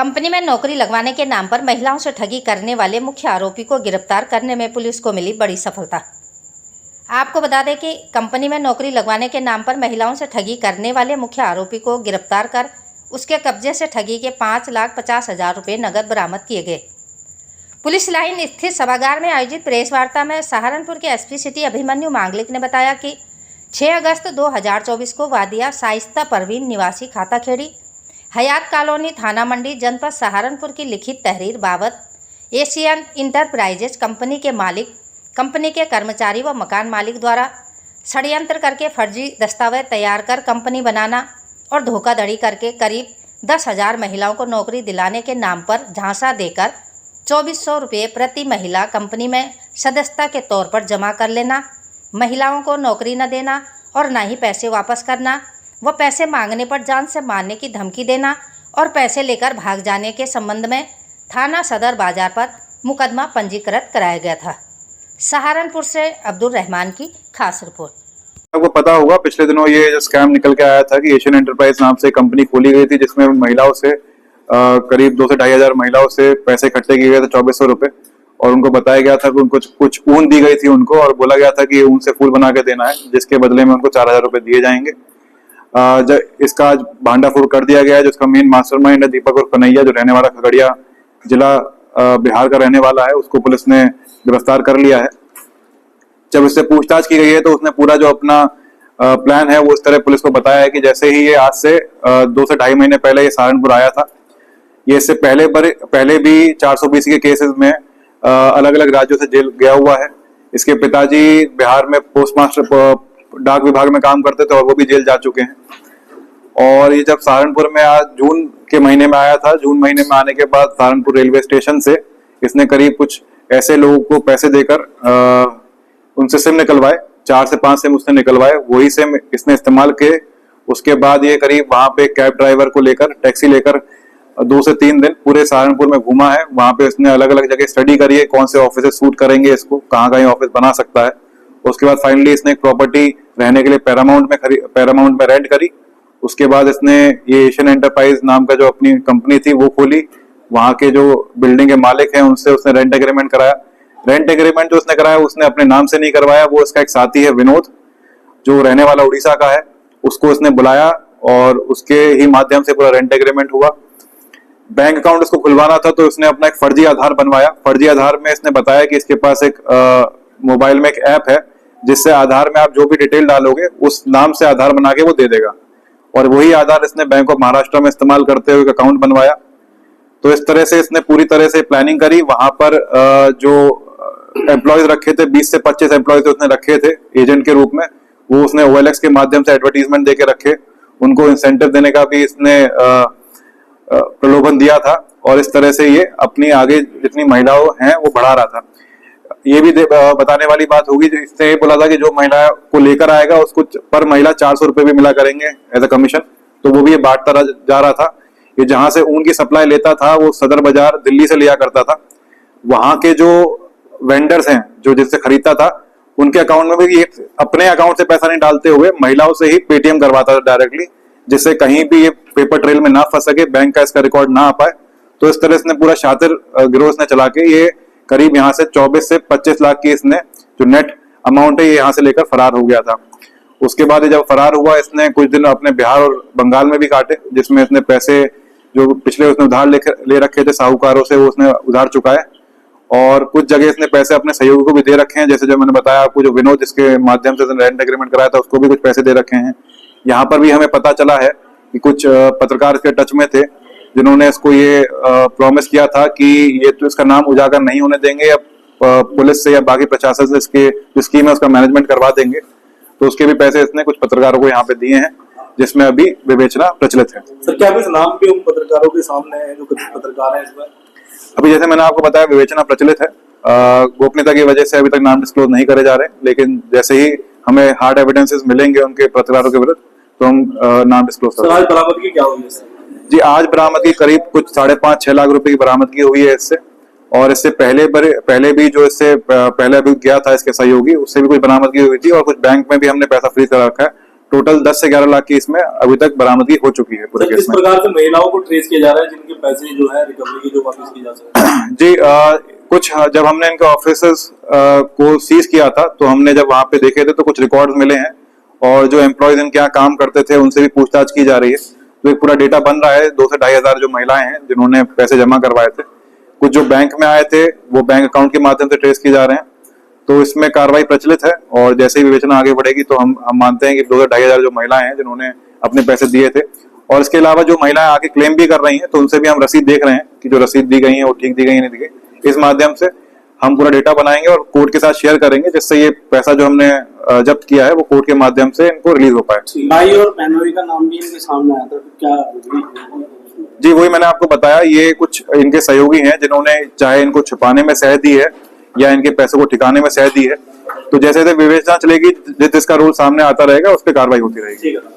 Company में नौकरी लगवाने के नाम पर महिलाओं से ठगी करने वाले मुख्य आरोपी को गिरफ्तार करने में पुलिस को मिली बड़ी सफलता। आपको बता दें कि कंपनी में नौकरी लगवाने के नाम पर महिलाओं से ठगी करने वाले मुख्य आरोपी को गिरफ्तार कर उसके कब्जे से ठगी के 5,50,000 रुपये नकद बरामद किए गए। पुलिस लाइन स्थित सभागार में आयोजित प्रेस वार्ता में सहारनपुर के एसपी सिटी अभिमन्यु मांगलिक ने बताया कि 6 अगस्त 2024 को वादिया शाइस्ता परवीन निवासी खाताखेड़ी हयात कॉलोनी थाना मंडी जनपद सहारनपुर की लिखित तहरीर बाबत एशियन इंटरप्राइजेज कंपनी के मालिक, कंपनी के कर्मचारी व मकान मालिक द्वारा षड्यंत्र करके फर्जी दस्तावेज तैयार कर कंपनी बनाना और धोखाधड़ी करके करीब 10,000 महिलाओं को नौकरी दिलाने के नाम पर झांसा देकर 2,400 रुपये प्रति महिला कंपनी में सदस्यता के तौर पर जमा कर लेना, महिलाओं को नौकरी न देना और न ही पैसे वापस करना व पैसे मांगने पर जान से मारने की धमकी देना और पैसे लेकर भाग जाने के संबंध में थाना सदर बाजार पर मुकदमा पंजीकृत कराया गया था। सहारनपुर से अब्दुल रहमान की खास रिपोर्ट। आपको पता होगा पिछले दिनों ये जो स्कैम निकल के आया था कि एशियन एंटरप्राइज नाम से कंपनी खोली गई थी जिसमें महिलाओं से करीब 2 से 2,500 महिलाओं से पैसे इकट्ठे किए गए थे 2,400 रुपए और उनको बताया गया था कि उनको कुछ ऊन दी गई थी उनको और बोला गया था कि ऊन से फूल बना के देना है जिसके बदले में उनको 4,000 रुपए दिए जाएंगे। इसका आज भांडाफोड़ कर दिया गया है। जो इसका मेन मास्टरमाइंड है दीपक और कन्हैया जो रहने वाला खगड़िया जिला बिहार का रहने वाला है, उसको पुलिस ने गिरफ्तार कर लिया है। जब इससे पूछताछ की गई है तो उसने पूरा जो अपना प्लान है वो इस तरह पुलिस को बताया है कि जैसे ही ये आज से 2 से 2.5 महीने पहले ये सहारनपुर आया था, ये इससे पहले भी 420 के केसेस में अलग अलग राज्यों से जेल गया हुआ है। इसके पिताजी बिहार में पोस्ट मास्टर डाक विभाग में काम करते थे और वो भी जेल जा चुके हैं। और ये जब सहारनपुर में आज जून के महीने में आया था, जून महीने में आने के बाद सहारनपुर रेलवे स्टेशन से इसने करीब कुछ ऐसे लोगों को पैसे देकर उनसे सिम निकलवाए, 4 से 5 सिम उसने निकलवाए, वही सिम इसने इस्तेमाल किए। उसके बाद ये करीब वहां पे कैब ड्राइवर को लेकर टैक्सी लेकर 2 से 3 दिन पूरे सहारनपुर में घूमा है। वहां पे इसने अलग अलग जगह स्टडी करी है कौन से ऑफिस सूट करेंगे इसको, कहाँ कहीं ऑफिस बना सकता है। उसके बाद फाइनली इसने एक प्रॉपर्टी रहने के लिए पैरामाउंट में रेंट करी। उसके बाद इसने ये एशियन एंटरप्राइज नाम का जो अपनी कंपनी थी वो खोली। वहां के जो बिल्डिंग के मालिक हैं उनसे उसने रेंट एग्रीमेंट कराया। रेंट एग्रीमेंट जो उसने कराया उसने अपने नाम से नहीं करवाया, वो इसका एक साथी है विनोद जो रहने वाला उड़ीसा का है, उसको उसने बुलाया और उसके ही माध्यम से पूरा रेंट एग्रीमेंट हुआ। बैंक अकाउंट उसको खुलवाना था तो उसने अपना एक फर्जी आधार बनवाया। फर्जी आधार में इसने बताया कि इसके पास एक मोबाइल में एक ऐप है जिससे आधार में आप जो भी डिटेल डालोगे उस नाम से आधार बना के वो दे देगा, और वही आधार इसने बैंक ऑफ महाराष्ट्र में इस्तेमाल करते हुए अकाउंट बनवाया। तो इस तरह से इसने पूरी तरह से प्लानिंग करी। वहां पर जो एम्प्लॉयज रखे थे 20 से 25 एम्प्लॉयज उसने रखे थे एजेंट के रूप में, वो उसने OLX के माध्यम से एडवर्टीजमेंट देके रखे। उनको इंसेंटिव देने का भी इसने प्रलोभन दिया था और इस तरह से ये अपनी आगे जितनी महिलाओं हैं वो बढ़ा रहा था। ये भी बताने वाली बात होगी, इसने बोला था कि जो महिला को लेकर आएगा उसको पर महिला 400 रुपए भी मिला करेंगे एज अ कमीशन, तो वो भी ये बांटता जा रहा था। ये जहां से ऊन की सप्लाई लेता था वो सदर बाजार दिल्ली से लिया करता था। वहां के जो वेंडर्स हैं जो जिससे खरीदता था उनके अकाउंट में भी ये अपने अकाउंट से पैसा नहीं डालते हुए महिलाओं से ही पेटीएम करवाता था डायरेक्टली, जिससे कहीं भी ये पेपर ट्रेल में ना फंस सके, बैंक का इसका रिकॉर्ड ना आ पाए। तो इस तरह इसने पूरा शातिर गिरोह ने चला के ये करीब यहाँ से 24 से 25 लाख की इसने जो नेट अमाउंट है ये यहाँ से लेकर फरार हो गया था। उसके बाद जब फरार हुआ इसने कुछ दिन अपने बिहार और बंगाल में भी काटे, जिसमें इसने पैसे जो पिछले उसने उधार ले रखे थे साहूकारों से वो उसने उधार चुकाए, और कुछ जगह इसने पैसे अपने सहयोगी को भी दे रखे हैं। जैसे जो मैंने बताया आपको जो विनोद जिसके माध्यम से रेंट एग्रीमेंट कराया था उसको भी कुछ पैसे दे रखे हैं। यहाँ पर भी हमें पता चला है कि कुछ पत्रकार इसके टच में थे जिन्होंने इसको ये प्रॉमिस किया था कि ये तो इसका नाम उजागर नहीं होने देंगे या पुलिस से या बाकी प्रशासन से इसके जो स्कीम है उसका मैनेजमेंट करवा देंगे। तो उसके भी पैसे इसने कुछ पत्रकारों को यहाँ पे दिए हैं जिसमें अभी विवेचना प्रचलित है। सर क्या इस नाम भी उन पत्रकारों के सामने है जो पत्रकार हैं इसमें? अभी जैसे मैंने आपको बताया विवेचना प्रचलित है, गोपनीयता की वजह से अभी तक नाम डिस्क्लोज नहीं करे जा रहे, लेकिन जैसे ही हमें हार्ड एविडेंसेस मिलेंगे उनके पत्रकारों के विरुद्ध तो हम नाम डिस्क्लोज करेंगे। आज बरामदगी क्या हुई है? जी आज बरामदगी करीब कुछ 5.5-6 लाख रुपए की बरामदगी हुई है इससे, और इससे पहले भी जो इससे पहले अभी गया था इसके सहयोगी उससे भी कुछ बरामदगी हुई थी, और कुछ बैंक में भी हमने पैसा फ्रीज कर रखा है। टोटल 10 से 11 लाख की इसमें अभी तक बरामदगी हो चुकी है पूरे सर, केस किस में। प्रकार से महिलाओं को ट्रेस किया जा रहा है जिनके पैसे जो है रिकवरी की जो वापस की जा सके? जी कुछ जब हमने इनके ऑफिसर्स को सीज किया था तो हमने जब वहां पे देखे थे तो कुछ रिकॉर्ड्स मिले हैं और जो एम्प्लॉयज इनके यहाँ काम करते थे उनसे भी पूछताछ की जा रही है। तो एक पूरा डेटा बन रहा है 2 से 2.5 हजार जो महिलाएं हैं जिन्होंने पैसे जमा करवाए थे। कुछ जो बैंक में आए थे वो बैंक अकाउंट के माध्यम से ट्रेस किए जा रहे हैं। तो इसमें कार्रवाई प्रचलित है और जैसे ही विवेचना आगे बढ़ेगी तो हम मानते हैं कि 2 से 2.5 हजार जो महिलाएं हैं जिन्होंने अपने पैसे दिए थे और इसके अलावा जो महिलाएं आके क्लेम भी कर रही हैं तो उनसे भी हम रसीद देख रहे हैं कि जो रसीद दी गई है वो ठीक दी गई है नहीं दी गई। इस माध्यम से हम पूरा डेटा बनाएंगे और कोर्ट के साथ शेयर करेंगे जिससे ये पैसा जो हमने जब्त किया है वो कोर्ट के माध्यम से इनको रिलीज हो पाए। भाई और बहनोई का नाम भी इनके सामने आया था, क्या? जी वही मैंने आपको बताया, ये कुछ इनके सहयोगी हैं जिन्होंने चाहे इनको छुपाने में सह दी है या इनके पैसों को ठिकाने में सह दी है। तो जैसे जैसे विवेचना चलेगी जिसका रोल सामने आता रहेगा उस पर कार्रवाई होती रहेगी। ठीक है।